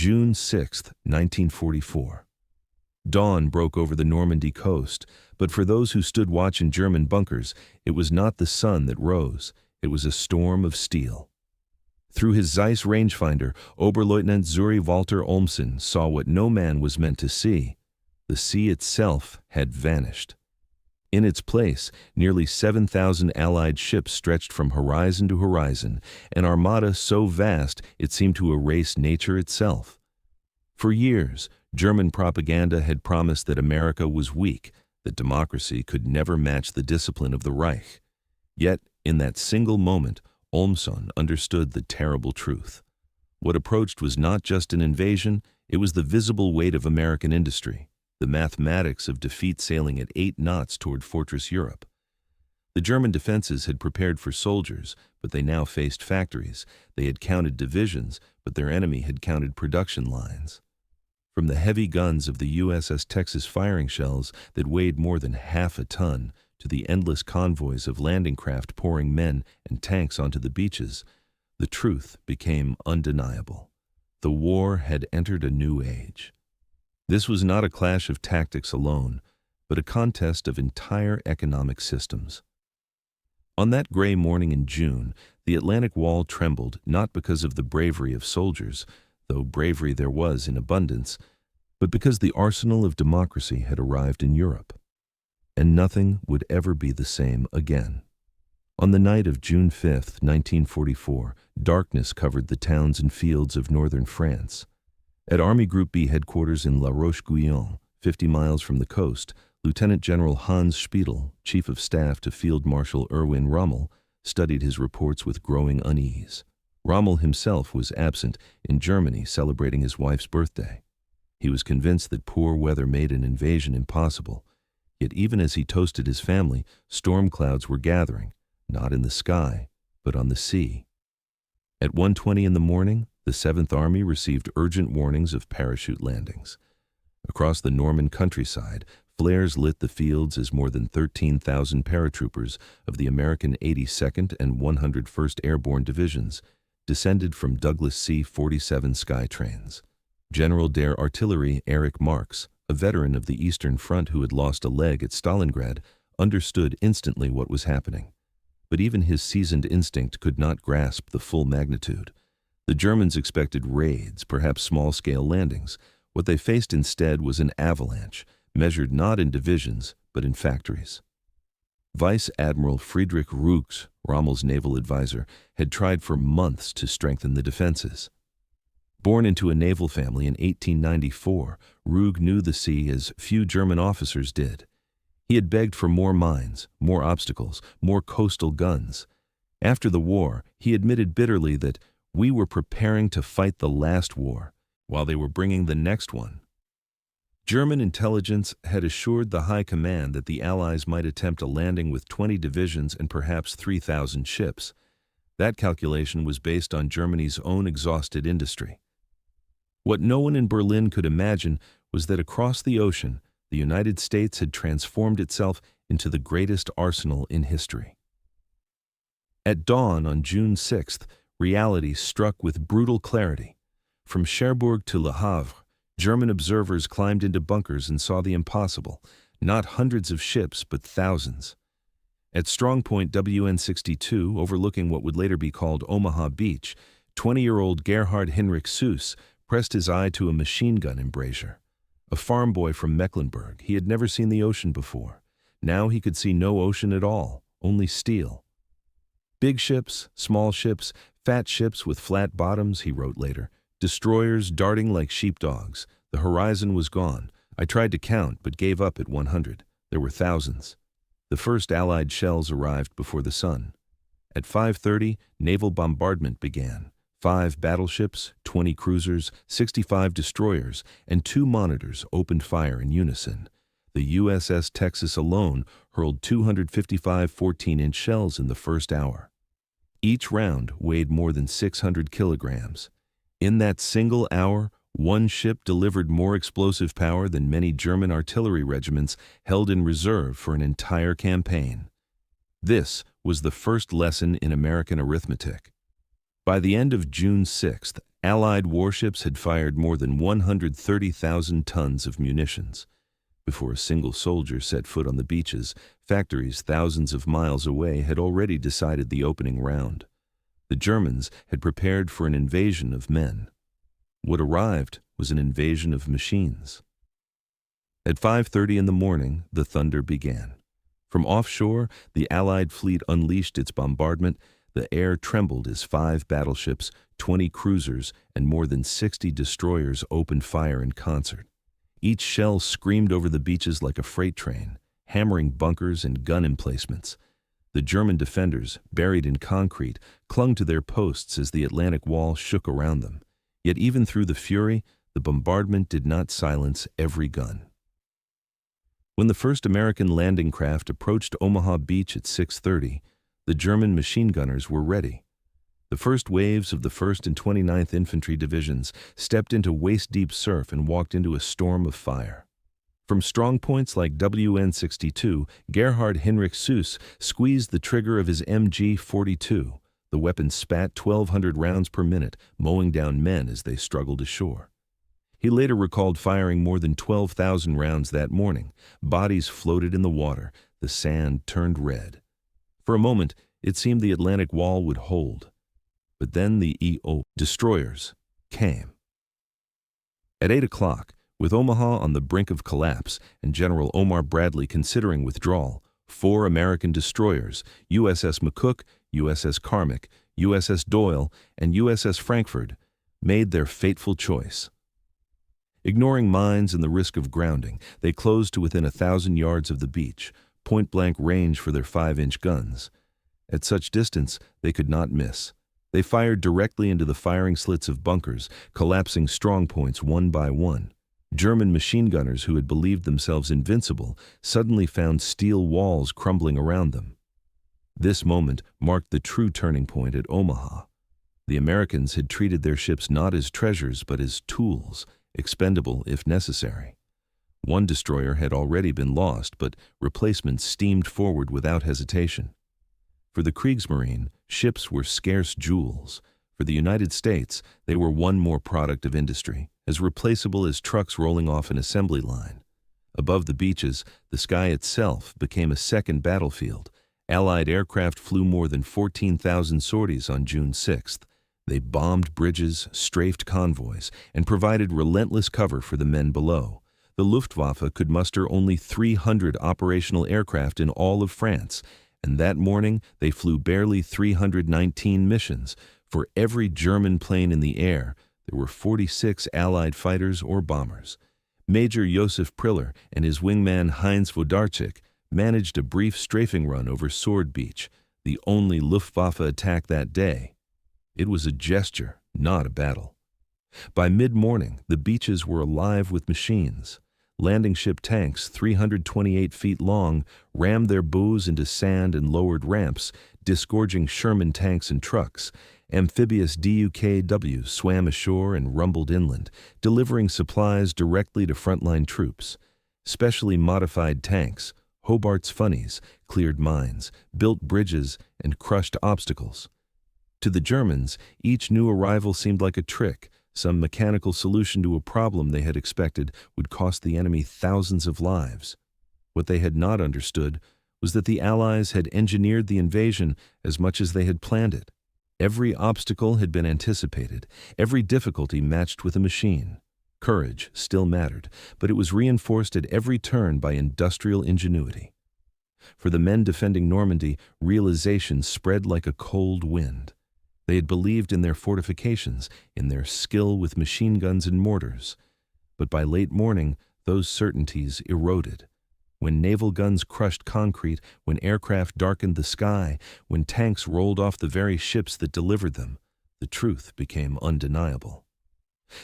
June 6, 1944. Dawn broke over the Normandy coast, but for those who stood watch in German bunkers, it was not the sun that rose, it was a storm of steel. Through his Zeiss rangefinder, Oberleutnant Zuri Walter Olmsen saw what no man was meant to see. The sea itself had vanished. In its place, nearly 7,000 Allied ships stretched from horizon to horizon, an armada so vast it seemed to erase nature itself. For years, German propaganda had promised that America was weak, that democracy could never match the discipline of the Reich. Yet, in that single moment, Olmsen understood the terrible truth. What approached was not just an invasion, it was the visible weight of American industry, the mathematics of defeat sailing at 8 knots toward Fortress Europe. The German defenses had prepared for soldiers, but they now faced factories. They had counted divisions, but their enemy had counted production lines. From the heavy guns of the USS Texas firing shells that weighed more than half a ton, to the endless convoys of landing craft pouring men and tanks onto the beaches, the truth became undeniable. The war had entered a new age. This was not a clash of tactics alone, but a contest of entire economic systems. On that gray morning in June, the Atlantic Wall trembled not because of the bravery of soldiers, though bravery there was in abundance, but because the arsenal of democracy had arrived in Europe. And nothing would ever be the same again. On the night of June 5, 1944, darkness covered the towns and fields of northern France. At Army Group B headquarters in La Roche-Guyon, 50 miles from the coast, Lieutenant General Hans Spiedel, Chief of Staff to Field Marshal Erwin Rommel, studied his reports with growing unease. Rommel himself was absent in Germany celebrating his wife's birthday. He was convinced that poor weather made an invasion impossible. Yet even as he toasted his family, storm clouds were gathering, not in the sky, but on the sea. At 1:20 in the morning, the 7th Army received urgent warnings of parachute landings. Across the Norman countryside, flares lit the fields as more than 13,000 paratroopers of the American 82nd and 101st Airborne Divisions descended from Douglas C-47 Skytrains. General der Artillerie Erich Marx, a veteran of the Eastern Front who had lost a leg at Stalingrad, understood instantly what was happening. But even his seasoned instinct could not grasp the full magnitude. The Germans expected raids, perhaps small-scale landings. What they faced instead was an avalanche, measured not in divisions, but in factories. Vice Admiral Friedrich Rooks, Rommel's naval advisor, had tried for months to strengthen the defenses. Born into a naval family in 1894, Rug knew the sea as few German officers did. He had begged for more mines, more obstacles, more coastal guns. After the war, he admitted bitterly that we were preparing to fight the last war, while they were bringing the next one. German intelligence had assured the High Command that the Allies might attempt a landing with 20 divisions and perhaps 3,000 ships. That calculation was based on Germany's own exhausted industry. What no one in Berlin could imagine was that across the ocean, the United States had transformed itself into the greatest arsenal in history. At dawn on June 6th, reality struck with brutal clarity. From Cherbourg to Le Havre, German observers climbed into bunkers and saw the impossible, not hundreds of ships, but thousands. At strongpoint WN-62, overlooking what would later be called Omaha Beach, 20-year-old Gerhard Hinrich Suess pressed his eye to a machine gun embrasure. A farm boy from Mecklenburg, he had never seen the ocean before. Now he could see no ocean at all, only steel. Big ships, small ships, fat ships with flat bottoms, he wrote later. Destroyers darting like sheepdogs. The horizon was gone. I tried to count, but gave up at 100. There were thousands. The first Allied shells arrived before the sun. At 5:30, naval bombardment began. 5 battleships, 20 cruisers, 65 destroyers, and 2 monitors opened fire in unison. The USS Texas alone hurled 255 14-inch shells in the first hour. Each round weighed more than 600 kilograms. In that single hour, one ship delivered more explosive power than many German artillery regiments held in reserve for an entire campaign. This was the first lesson in American arithmetic. By the end of June 6th, Allied warships had fired more than 130,000 tons of munitions. Before a single soldier set foot on the beaches, factories thousands of miles away had already decided the opening round. The Germans had prepared for an invasion of men. What arrived was an invasion of machines. At 5:30 in the morning, the thunder began. From offshore, the Allied fleet unleashed its bombardment. The air trembled as 5 battleships, 20 cruisers, and more than 60 destroyers opened fire in concert. Each shell screamed over the beaches like a freight train, hammering bunkers and gun emplacements. The German defenders, buried in concrete, clung to their posts as the Atlantic Wall shook around them. Yet even through the fury, the bombardment did not silence every gun. When the first American landing craft approached Omaha Beach at 6:30, the German machine gunners were ready. The first waves of the 1st and 29th Infantry Divisions stepped into waist-deep surf and walked into a storm of fire. From strong points like WN-62, Gerhard Heinrich Süss squeezed the trigger of his MG-42. The weapon spat 1,200 rounds per minute, mowing down men as they struggled ashore. He later recalled firing more than 12,000 rounds that morning. Bodies floated in the water. The sand turned red. For a moment, it seemed the Atlantic Wall would hold. But then the EO destroyers came. At 8 o'clock, with Omaha on the brink of collapse and General Omar Bradley considering withdrawal, 4 American destroyers, USS McCook, USS Carmack, USS Doyle, and USS Frankfurt, made their fateful choice. Ignoring mines and the risk of grounding, they closed to within 1,000 yards of the beach, point-blank range for their 5-inch guns. At such distance, they could not miss. They fired directly into the firing slits of bunkers, collapsing strong points one by one. German machine gunners who had believed themselves invincible suddenly found steel walls crumbling around them. This moment marked the true turning point at Omaha. The Americans had treated their ships not as treasures but as tools, expendable if necessary. One destroyer had already been lost, but replacements steamed forward without hesitation. For the Kriegsmarine, ships were scarce jewels. For the United States, they were one more product of industry, as replaceable as trucks rolling off an assembly line. Above the beaches, the sky itself became a second battlefield. Allied aircraft flew more than 14,000 sorties on June 6th. They bombed bridges, strafed convoys, and provided relentless cover for the men below. The Luftwaffe could muster only 300 operational aircraft in all of France, and that morning they flew barely 319 missions. For every German plane in the air, there were 46 Allied fighters or bombers. Major Josef Priller and his wingman Heinz Wodarczyk managed a brief strafing run over Sword Beach, the only Luftwaffe attack that day. It was a gesture, not a battle. By mid-morning, the beaches were alive with machines. Landing ship tanks, 328 feet long, rammed their bows into sand and lowered ramps, disgorging Sherman tanks and trucks. Amphibious DUKWs swam ashore and rumbled inland, delivering supplies directly to frontline troops. Specially modified tanks, Hobart's Funnies, cleared mines, built bridges, and crushed obstacles. To the Germans, each new arrival seemed like a trick, some mechanical solution to a problem they had expected would cost the enemy thousands of lives. What they had not understood was that the Allies had engineered the invasion as much as they had planned it. Every obstacle had been anticipated, every difficulty matched with a machine. Courage still mattered, but it was reinforced at every turn by industrial ingenuity. For the men defending Normandy, realization spread like a cold wind. They had believed in their fortifications, in their skill with machine guns and mortars. But by late morning, those certainties eroded. When naval guns crushed concrete, when aircraft darkened the sky, when tanks rolled off the very ships that delivered them, the truth became undeniable.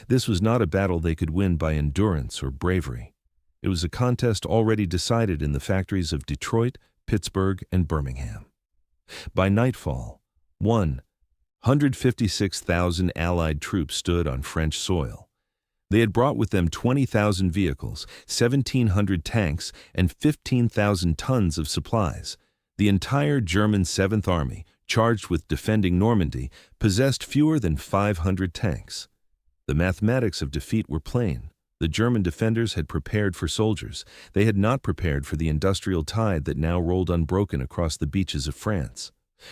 This was not a battle they could win by endurance or bravery. It was a contest already decided in the factories of Detroit, Pittsburgh, and Birmingham. By nightfall, 156,000 Allied troops stood on French soil. They had brought with them 20,000 vehicles, 1,700 tanks, and 15,000 tons of supplies. The entire German 7th Army, charged with defending Normandy, possessed fewer than 500 tanks. The mathematics of defeat were plain. The German defenders had prepared for soldiers. They had not prepared for the industrial tide that now rolled unbroken across the beaches of France.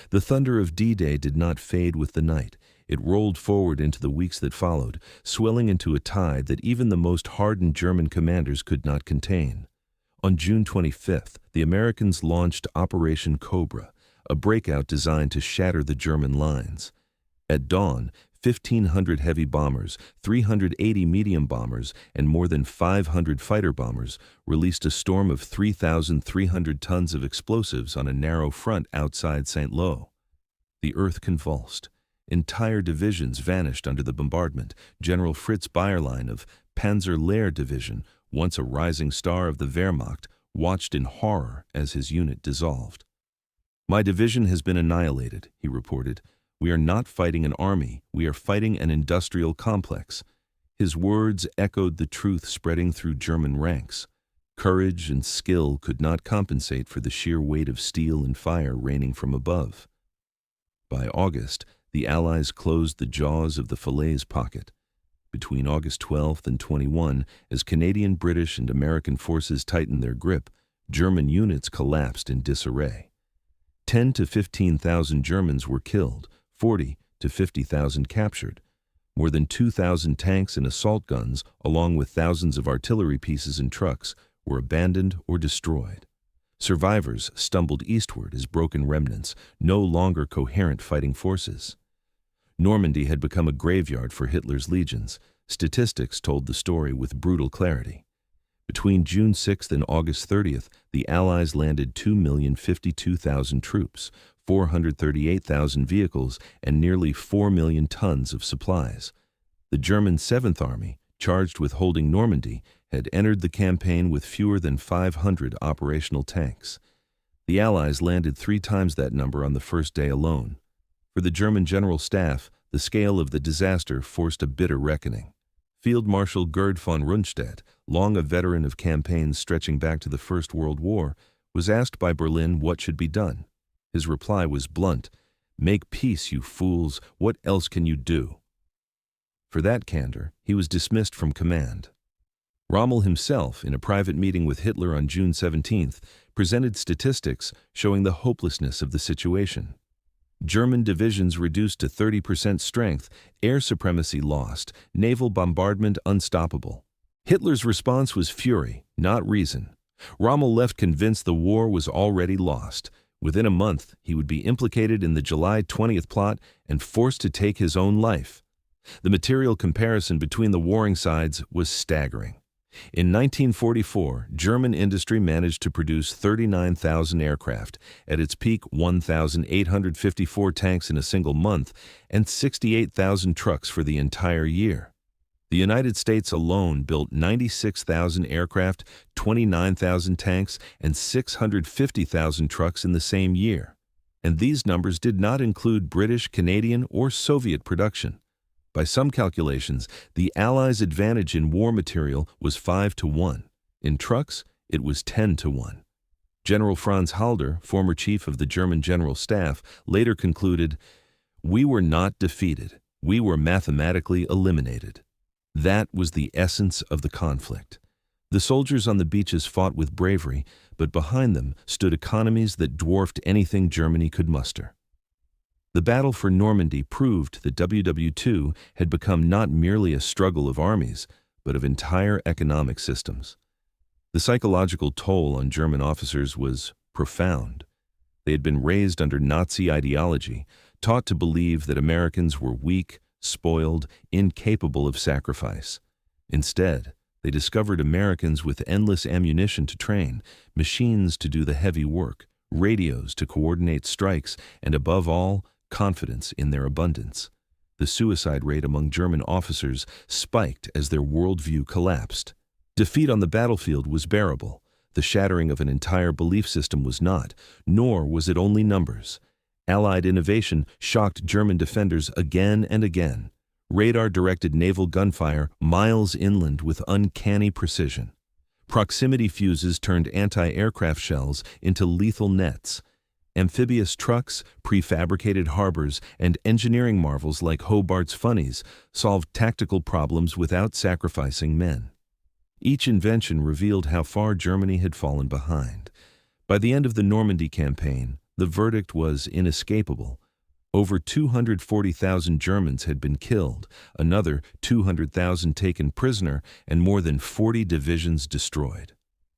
The thunder of D-Day did not fade with the night. It rolled forward into the weeks that followed, swelling into a tide that even the most hardened German commanders could not contain. On June 25th, the Americans launched Operation Cobra, a breakout designed to shatter the German lines. At dawn, 1,500 heavy bombers, 380 medium bombers, and more than 500 fighter bombers released a storm of 3,300 tons of explosives on a narrow front outside St. Lo. The earth convulsed. Entire divisions vanished under the bombardment. General Fritz Bayerlein of Panzer Lehr Division, once a rising star of the Wehrmacht, watched in horror as his unit dissolved. "My division has been annihilated," he reported. "We are not fighting an army, we are fighting an industrial complex." His words echoed the truth spreading through German ranks. Courage and skill could not compensate for the sheer weight of steel and fire raining from above. By August, the Allies closed the jaws of the Falaise pocket. Between August 12th and 21, as Canadian, British, and American forces tightened their grip, German units collapsed in disarray. 10 to 15,000 Germans were killed, 40 to 50,000 captured. More than 2,000 tanks and assault guns, along with thousands of artillery pieces and trucks, were abandoned or destroyed. Survivors stumbled eastward as broken remnants, no longer coherent fighting forces. Normandy had become a graveyard for Hitler's legions. Statistics told the story with brutal clarity. Between June 6th and August 30th, the Allies landed 2,052,000 troops, 438,000 vehicles, and nearly 4 million tons of supplies. The German 7th Army, charged with holding Normandy, had entered the campaign with fewer than 500 operational tanks. The Allies landed 3 times that number on the first day alone. For the German General Staff, the scale of the disaster forced a bitter reckoning. Field Marshal Gerd von Rundstedt, long a veteran of campaigns stretching back to the First World War, was asked by Berlin what should be done. His reply was blunt: "Make peace, you fools, what else can you do?" For that candor, he was dismissed from command. Rommel himself, in a private meeting with Hitler on June 17th, presented statistics showing the hopelessness of the situation. German divisions reduced to 30% strength, air supremacy lost, naval bombardment unstoppable. Hitler's response was fury, not reason. Rommel left convinced the war was already lost. Within a month, he would be implicated in the July 20th plot and forced to take his own life. The material comparison between the warring sides was staggering. In 1944, German industry managed to produce 39,000 aircraft, at its peak 1,854 tanks in a single month, and 68,000 trucks for the entire year. The United States alone built 96,000 aircraft, 29,000 tanks, and 650,000 trucks in the same year. And these numbers did not include British, Canadian, or Soviet production. By some calculations, the Allies' advantage in war material was 5-1. In trucks, it was 10-1. General Franz Halder, former chief of the German General Staff, later concluded, "We were not defeated. We were mathematically eliminated." That was the essence of the conflict. The soldiers on the beaches fought with bravery, but behind them stood economies that dwarfed anything Germany could muster. The battle for Normandy proved that WW II had become not merely a struggle of armies, but of entire economic systems. The psychological toll on German officers was profound. They had been raised under Nazi ideology, taught to believe that Americans were weak, spoiled, incapable of sacrifice. Instead, they discovered Americans with endless ammunition to train, machines to do the heavy work, radios to coordinate strikes, and above all, confidence in their abundance. The suicide rate among German officers spiked as their worldview collapsed. Defeat on the battlefield was bearable. The shattering of an entire belief system was not, nor was it only numbers. Allied innovation shocked German defenders again and again. Radar-directed naval gunfire miles inland with uncanny precision. Proximity fuses turned anti-aircraft shells into lethal nets. Amphibious trucks, prefabricated harbors, and engineering marvels like Hobart's Funnies solved tactical problems without sacrificing men. Each invention revealed how far Germany had fallen behind. By the end of the Normandy campaign, the verdict was inescapable. Over 240,000 Germans had been killed, another 200,000 taken prisoner, and more than 40 divisions destroyed.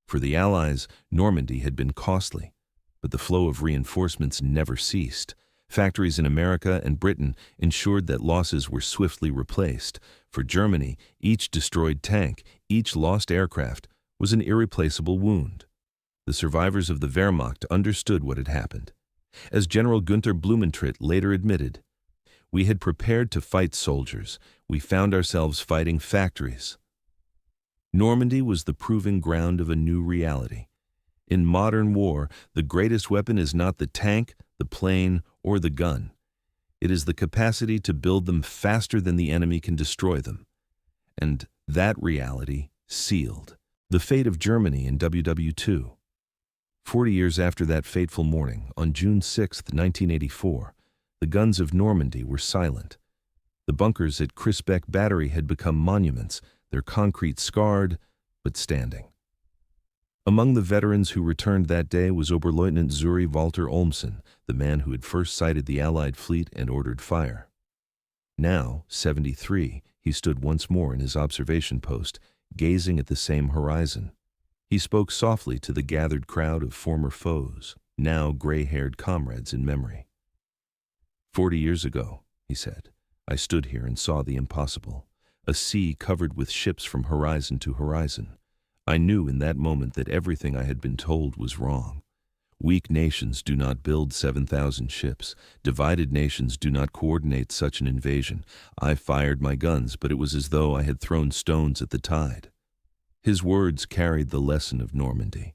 For the Allies, Normandy had been costly, but the flow of reinforcements never ceased. Factories in America and Britain ensured that losses were swiftly replaced. For Germany, each destroyed tank, each lost aircraft, was an irreplaceable wound. The survivors of the Wehrmacht understood what had happened. As General Günther Blumentritt later admitted, "We had prepared to fight soldiers. We found ourselves fighting factories." Normandy was the proving ground of a new reality. In modern war, the greatest weapon is not the tank, the plane, or the gun. It is the capacity to build them faster than the enemy can destroy them. And that reality sealed the fate of Germany in WW2. 40 years after that fateful morning, on June 6, 1984, the guns of Normandy were silent. The bunkers at Crisbeck Battery had become monuments, their concrete scarred, but standing. Among the veterans who returned that day was Oberleutnant Zuri Walter Olmsen, the man who had first sighted the Allied fleet and ordered fire. Now, 73, he stood once more in his observation post, gazing at the same horizon. He spoke softly to the gathered crowd of former foes, now gray-haired comrades in memory. 40 years ago, he said, I stood here and saw the impossible, a sea covered with ships from horizon to horizon. I knew in that moment that everything I had been told was wrong. Weak nations do not build 7,000 ships. Divided nations do not coordinate such an invasion. I fired my guns, but it was as though I had thrown stones at the tide. His words carried the lesson of Normandy.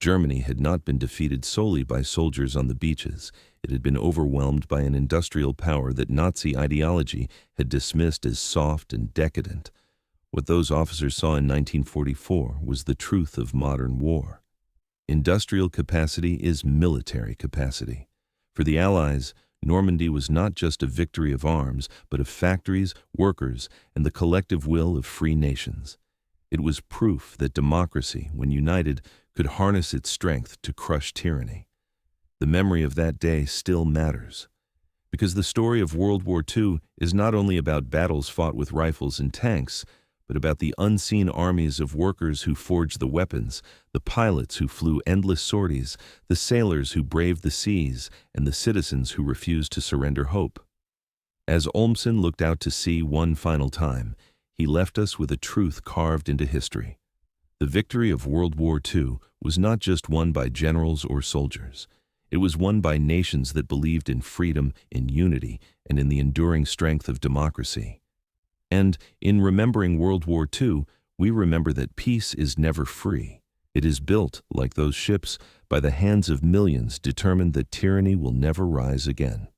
Germany had not been defeated solely by soldiers on the beaches. It had been overwhelmed by an industrial power that Nazi ideology had dismissed as soft and decadent. What those officers saw in 1944 was the truth of modern war. Industrial capacity is military capacity. For the Allies, Normandy was not just a victory of arms, but of factories, workers, and the collective will of free nations. It was proof that democracy, when united, could harness its strength to crush tyranny. The memory of that day still matters, because the story of World War II is not only about battles fought with rifles and tanks, but about the unseen armies of workers who forged the weapons, the pilots who flew endless sorties, the sailors who braved the seas, and the citizens who refused to surrender hope. As Olmsen looked out to sea one final time, he left us with a truth carved into history. The victory of World War II was not just won by generals or soldiers. It was won by nations that believed in freedom, in unity, and in the enduring strength of democracy. And in remembering World War II, we remember that peace is never free. It is built, like those ships, by the hands of millions determined that tyranny will never rise again.